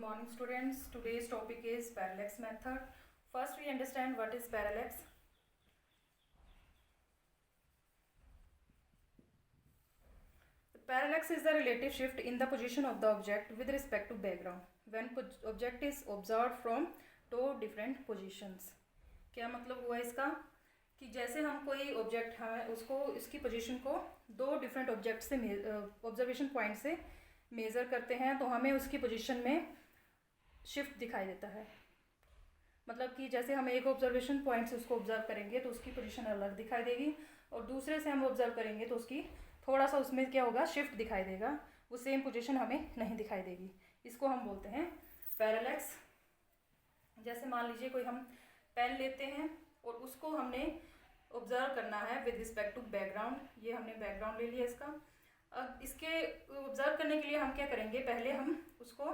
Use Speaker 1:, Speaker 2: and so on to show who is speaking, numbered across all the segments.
Speaker 1: morning students. Today's topic is parallax method. First we understand what is parallax. The parallax is the relative shift in the position of the object with respect to background when object is observed from two different positions. क्या मतलब हुआ इसका कि जैसे हम कोई object है उसको इसकी पोजीशन को दो डिफरेंट ऑब्जेक्ट से ऑब्जर्वेशन पॉइंट से मेज़र करते हैं तो हमें उसकी पोजीशन में शिफ्ट दिखाई देता है. मतलब कि जैसे हम एक ऑब्जर्वेशन पॉइंट से उसको ऑब्जर्व करेंगे तो उसकी पोजीशन अलग दिखाई देगी और दूसरे से हम ऑब्जर्व करेंगे तो उसकी थोड़ा सा उसमें क्या होगा, शिफ्ट दिखाई देगा. वो सेम पोजीशन हमें नहीं दिखाई देगी. इसको हम बोलते हैं पैरेलैक्स. जैसे मान लीजिए कोई हम पेन लेते हैं और उसको हमने ऑब्जर्व करना है विद रिस्पेक्ट टू बैकग्राउंड. ये हमने बैकग्राउंड ले लिया इसका. अब इसके ऑब्जर्व करने के लिए हम क्या करेंगे, पहले हम उसको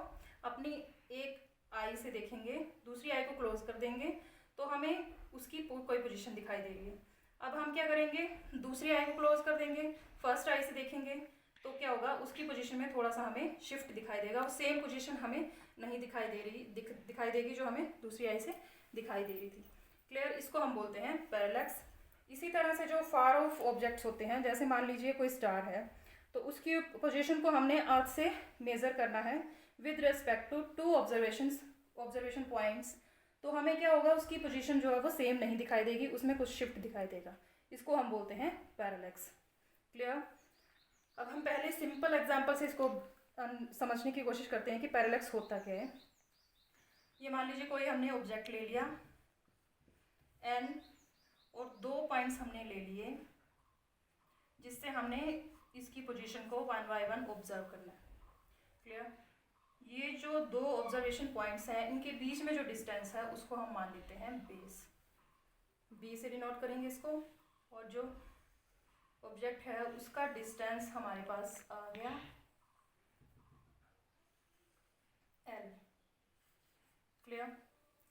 Speaker 1: अपनी एक आई से देखेंगे, दूसरी आई को क्लोज कर देंगे तो हमें उसकी कोई पोजीशन दिखाई देगी. अब हम क्या करेंगे, दूसरी आई को क्लोज कर देंगे, फर्स्ट आई से देखेंगे तो क्या होगा, उसकी पोजीशन में थोड़ा सा हमें शिफ्ट दिखाई देगा और सेम पोजीशन हमें नहीं दिखाई दे रही दिखाई देगी जो हमें दूसरी आई से दिखाई दे रही थी. क्लियर. इसको हम बोलते हैं पैरेलैक्स. इसी तरह से जो फार ऑफ ऑब्जेक्ट्स होते हैं, जैसे मान लीजिए कोई स्टार है तो उसकी पोजीशन को हमने अर्थ से मेज़र करना है with respect to two observation points. तो हमें क्या होगा, उसकी पोजीशन जो है वो सेम नहीं दिखाई देगी, उसमें कुछ शिफ्ट दिखाई देगा. इसको हम बोलते हैं पैरेलैक्स. क्लियर. अब हम पहले सिंपल एग्जांपल से इसको समझने की कोशिश करते हैं कि पैरेलैक्स होता क्या है. ये मान लीजिए कोई हमने ऑब्जेक्ट ले लिया एन और दो पॉइंट्स हमने ले लिए जिससे हमने इसकी पोजीशन को वन बाय वन ऑब्जर्व करना है. क्लियर. ये जो दो ऑब्जर्वेशन पॉइंट्स हैं इनके बीच में जो डिस्टेंस है उसको हम मान लेते हैं बेस. बी से डिनोट करेंगे इसको. और जो ऑब्जेक्ट है उसका डिस्टेंस हमारे पास आ गया एल. क्लियर.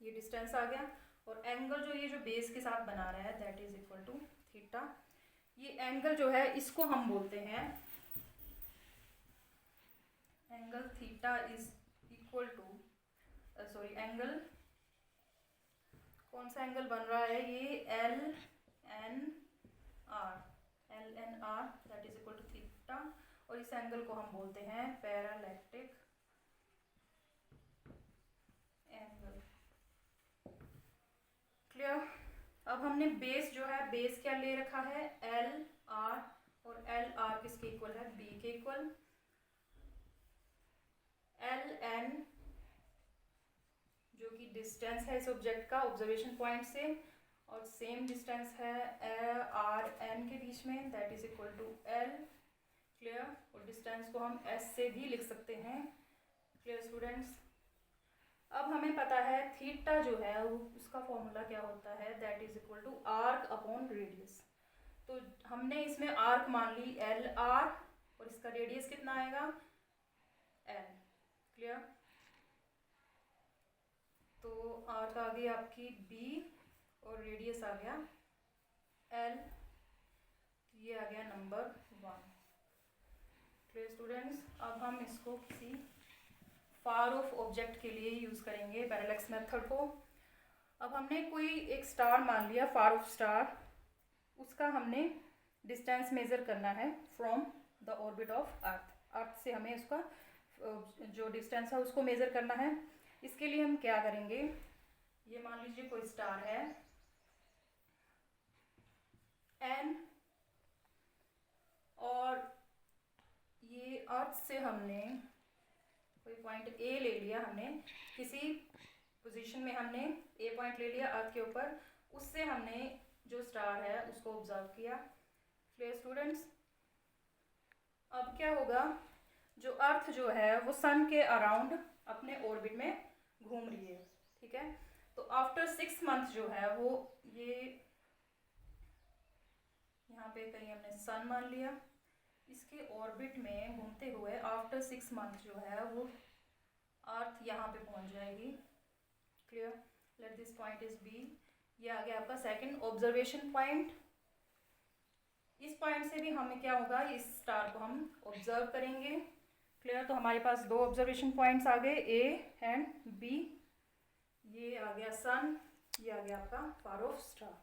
Speaker 1: ये डिस्टेंस आ गया और एंगल जो ये जो बेस के साथ बना रहा है that is equal to theta. ये एंगल जो है इसको हम बोलते हैं angle theta is equal to angle, कौन सा एंगल बन रहा है, ये L N R that is equal to theta. और इस एंगल को हम बोलते हैं पैरालैक्टिक एंगल. क्लियर. अब हमने बेस जो है, बेस क्या ले रखा है, एल आर, और एल आर किसके इक्वल है, बी के इक्वल. एल एन जो कि डिस्टेंस है इस ऑब्जेक्ट का ऑब्जर्वेशन पॉइंट से और सेम डिस्टेंस है आर एन के बीच में that is equal to L. Clear. और डिस्टेंस को हम एस से भी लिख सकते हैं. Clear students. अब हमें पता है थीटा जो है उसका फॉर्मूला क्या होता है, that is equal to arc upon radius. तो हमने इसमें आर्क मान ली एल आर और इसका रेडियस कितना आएगा, एल. क्लियर. तो आर्क आ गई आपकी बी और रेडियस आ गया एल. ये आ गया नंबर 1. Clear students. अब हम इसको किसी फार ऑफ ऑब्जेक्ट के लिए यूज़ करेंगे पैरेलैक्स मेथड को. अब हमने कोई एक स्टार मान लिया, फार ऑफ स्टार, उसका हमने डिस्टेंस मेज़र करना है from the orbit of earth. Earth से हमें उसका जो डिस्टेंस है उसको मेज़र करना है. इसके लिए हम क्या करेंगे, ये मान लीजिए कोई स्टार है एन और ये अर्थ से हमने कोई पॉइंट ए ले लिया, हमने किसी पोजीशन में हमने ए पॉइंट ले लिया अर्थ के ऊपर, उससे हमने जो स्टार है उसको ऑब्जर्व किया. Clear students. अब क्या होगा, जो अर्थ जो है वो सन के अराउंड अपने ऑर्बिट में घूम रही है. ठीक है. तो आफ्टर 6 मंथ जो है वो ये यहाँ पे कहीं हमने सन मान लिया, इसके ऑर्बिट में घूमते हुए आफ्टर 6 मंथ जो है वो अर्थ यहाँ पे पहुँच जाएगी. Clear. Let this point is B. ये आ गया आपका सेकंड ऑब्जर्वेशन पॉइंट. इस पॉइंट से भी हमें क्या होगा, इस स्टार को हम ऑब्जर्व करेंगे क्लियर। तो हमारे पास दो ऑब्जर्वेशन पॉइंट्स आ गए, ए एंड बी। ये आ गया सन, ये आ गया आपका फार ऑफ स्टार।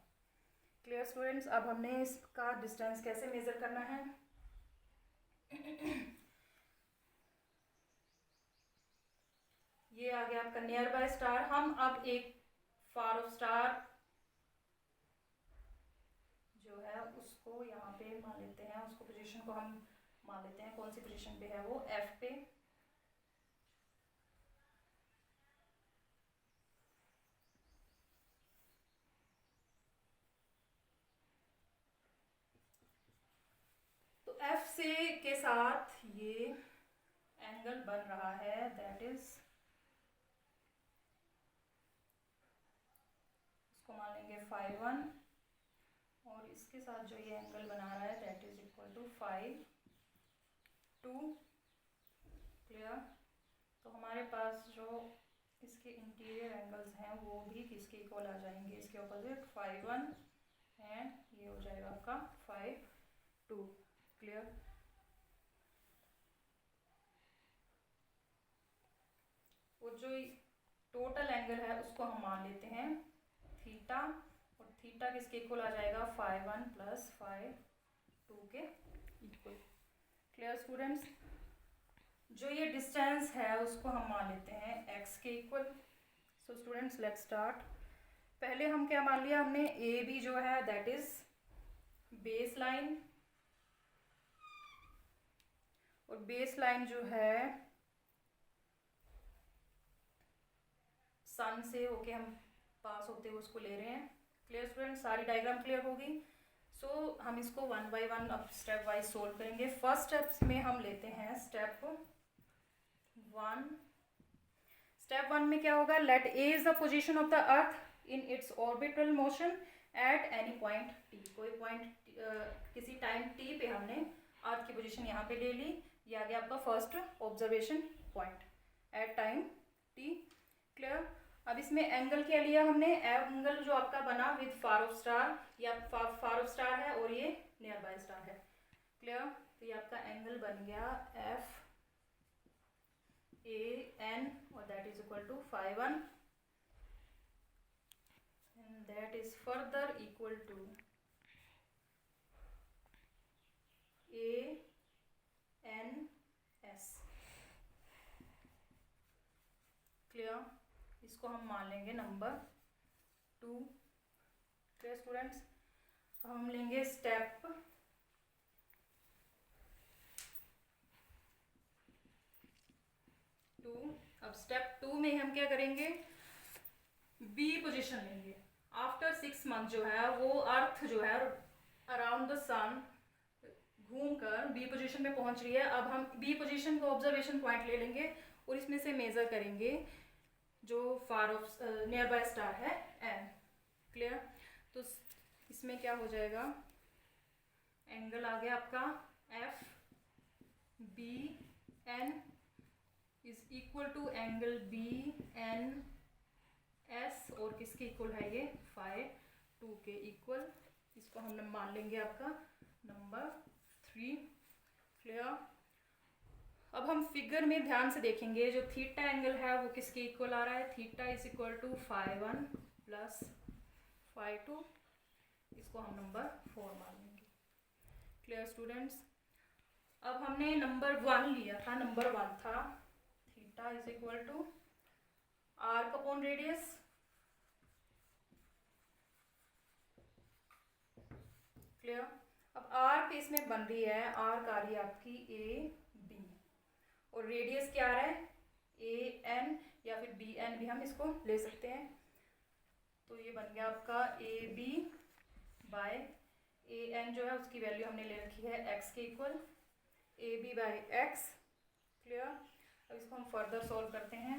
Speaker 1: Clear students. अब हमने इसका डिस्टेंस कैसे मेजर करना है। ये आ गया आपका नियर बाय स्टार। हम अब एक फार ऑफ स्टार जो है उसको यहाँ पे मान लेते हैं, उसको पोजीशन को हम मान लेते हैं, कौन सी पोजीशन पे है वो, एफ पे। तो एफ से के साथ ये एंगल बन रहा है, दैट इज, उसको मान लेंगे फाइव 1, और इसके साथ जो ये एंगल बना रहा है that is equal to 5 2। Clear. तो हमारे पास जो इसके इंटीरियर एंगल्स हैं वो भी किसके इक्वल आ जाएंगे, इसके ऑपोजिट 5 1, एंड ये हो जाएगा आपका 5 2। क्लियर। और जो टोटल एंगल है उसको हम मान लेते हैं थीटा, और थीटा किसके इक्वल आ जाएगा 5 1 प्लस 5 2 के इक्वल। Clear students. जो ये डिस्टेंस है उसको हम मान लेते हैं x के equal. So students let's start. पहले हम क्या मान लिया हमने, ए बी जो है दैट इज बेस लाइन, और बेस लाइन जो है सन से होके हम पास होते हुए उसको ले रहे हैं। Clear student. सारी डायग्राम क्लियर होगी। सो हम इसको 1 बाय 1 अब स्टेप वाइज सोल्व करेंगे। फर्स्ट स्टेप में हम लेते हैं स्टेप 1। स्टेप 1 में क्या होगा, let A is the position of the earth in its orbital motion at any point T. कोई पॉइंट किसी टाइम टी पे हमने अर्थ की पोजीशन यहाँ पे ले ली। ये आ गया आपका first observation point at time T. Clear. अब इसमें एंगल क्या लिया हमने, एंगल जो आपका बना विद फार ऑफ स्टार, या फार ऑफ स्टार है और ये नियर बाय स्टार है। क्लियर। तो ये आपका एंगल बन गया एफ ए एन, और that is equal to 5 1, and that is further equal to A N S. Clear. इसको हम मान लेंगे नंबर 2। Clear students. हम लेंगे स्टेप 2। अब स्टेप 2 में हम क्या करेंगे, बी पोजीशन लेंगे। आफ्टर 6 मंथ जो है वो अर्थ जो है अराउंड द सन घूमकर बी पोजीशन में पहुंच रही है। अब हम बी पोजीशन को ऑब्जर्वेशन पॉइंट ले लेंगे और इसमें से मेजर करेंगे जो far of nearby star है एन। क्लियर। तो इसमें क्या हो जाएगा, एंगल आ गया आपका F B N is equal to angle B N S, और किसके इक्वल है ये 5 2 के इक्वल। इसको हम मान लेंगे आपका नंबर 3। क्लियर। अब हम फिगर में ध्यान से देखेंगे, जो थीटा एंगल है वो किसके इक्वल आ रहा है, theta is equal to 5 1 plus 5 2। इसको हम नंबर 4 मान लेंगे। Clear students. अब हमने नंबर 1 लिया था, नंबर 1 था theta is equal to arc upon radius. Clear. अब आर्क इसमें बन रही है, आर्क आ रही है आपकी ए बी, और रेडियस क्या आ रहा है ए एन, या फिर बी एन भी हम इसको ले सकते हैं। तो ये बन गया आपका A B by A N जो है उसकी वैल्यू हमने ले रखी है एक्स के equal, A B by X. Clear. अब इसको हम फर्दर सॉल्व करते हैं।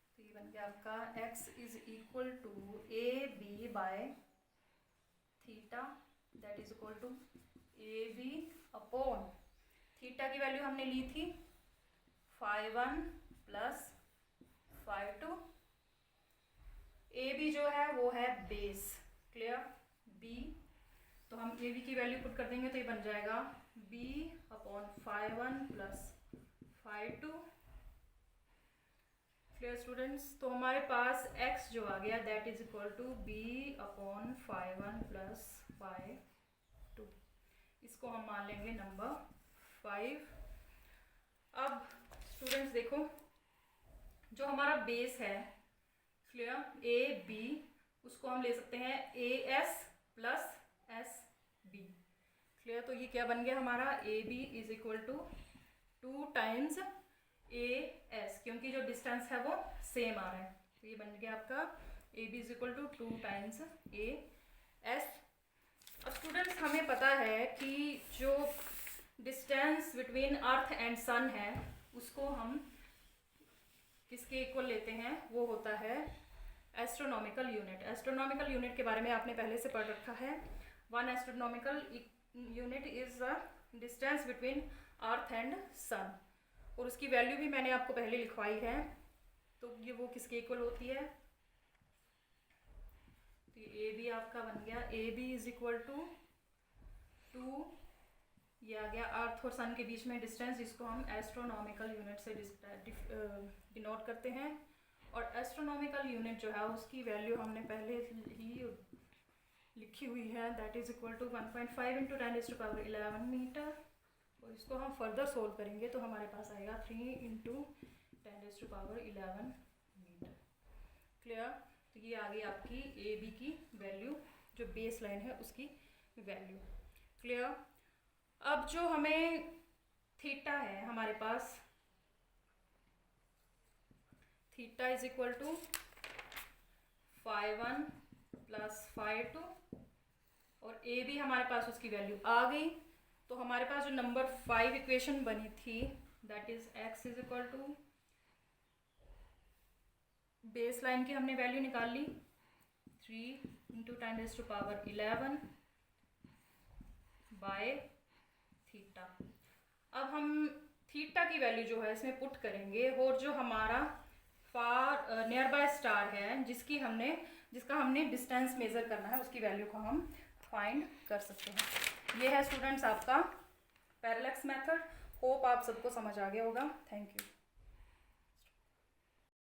Speaker 1: तो ये बन गया आपका x is equal to A B by theta, that is equal to A B upon theta की वैल्यू हमने ली थी 5 1 प्लस 5 2। ए बी जो है वो है बेस। क्लियर। बी तो हम ए बी की वैल्यू पुट कर देंगे तो ये बन जाएगा b upon phi one plus phi two. Clear students? तो हमारे पास x जो आ गया that is equal to b upon phi one plus phi two. इसको हम मान लेंगे नंबर 5। अब स्टूडेंट्स देखो, जो हमारा बेस है, क्लियर, ए बी, उसको हम ले सकते हैं A S plus S B. Clear? तो ये क्या बन गया हमारा, A B is equal to 2 times A S, क्योंकि जो डिस्टेंस है वो सेम आ रहा है। तो ये बन गया आपका A B is equal to 2 times A S. अब स्टूडेंट्स हमें पता है कि जो distance between earth and sun है उसको हम किसके इक्वल लेते हैं, वो होता है एस्ट्रोनॉमिकल यूनिट। एस्ट्रोनॉमिकल यूनिट के बारे में आपने पहले से पढ़ रखा है। 1 astronomical unit is the distance between earth and sun, और उसकी वैल्यू भी मैंने आपको पहले लिखवाई है। तो ये वो किसके इक्वल होती है, तो ए बी आपका बन गया A B is equal to 2, ये आ गया अर्थ और सन के बीच में डिस्टेंस, जिसको हम एस्ट्रोनॉमिकल यूनिट से डिनोट करते हैं। और एस्ट्रोनॉमिकल यूनिट जो है उसकी वैल्यू हमने पहले ही लिखी हुई है, that is equal to 1.5 into 10⁻11 metre. और इसको हम फर्दर सोल्व करेंगे तो हमारे पास आएगा 3 इंटू 10⁻11 मीटर। क्लियर? तो ये आ गई आपकी ए बी की वैल्यू, जो बेस लाइन है उसकी वैल्यू। क्लियर? अब जो हमें थीटा है हमारे पास, theta is equal to phi one plus phi two, और ए बी हमारे पास उसकी वैल्यू आ गई। तो हमारे पास जो नंबर 5 इक्वेशन बनी थी that is X is equal to, base line की हमने वैल्यू निकाल ली 3 इंटू 10⁻11 बाय थीटा। अब हम थीटा की वैल्यू जो है इसमें पुट करेंगे, और जो हमारा फार नियर बाय स्टार है जिसका हमने डिस्टेंस मेजर करना है उसकी वैल्यू को हम फाइंड कर सकते हैं। ये है स्टूडेंट्स आपका पैरेलैक्स मेथड। होप आप सबको समझ आ गया होगा। Thank you.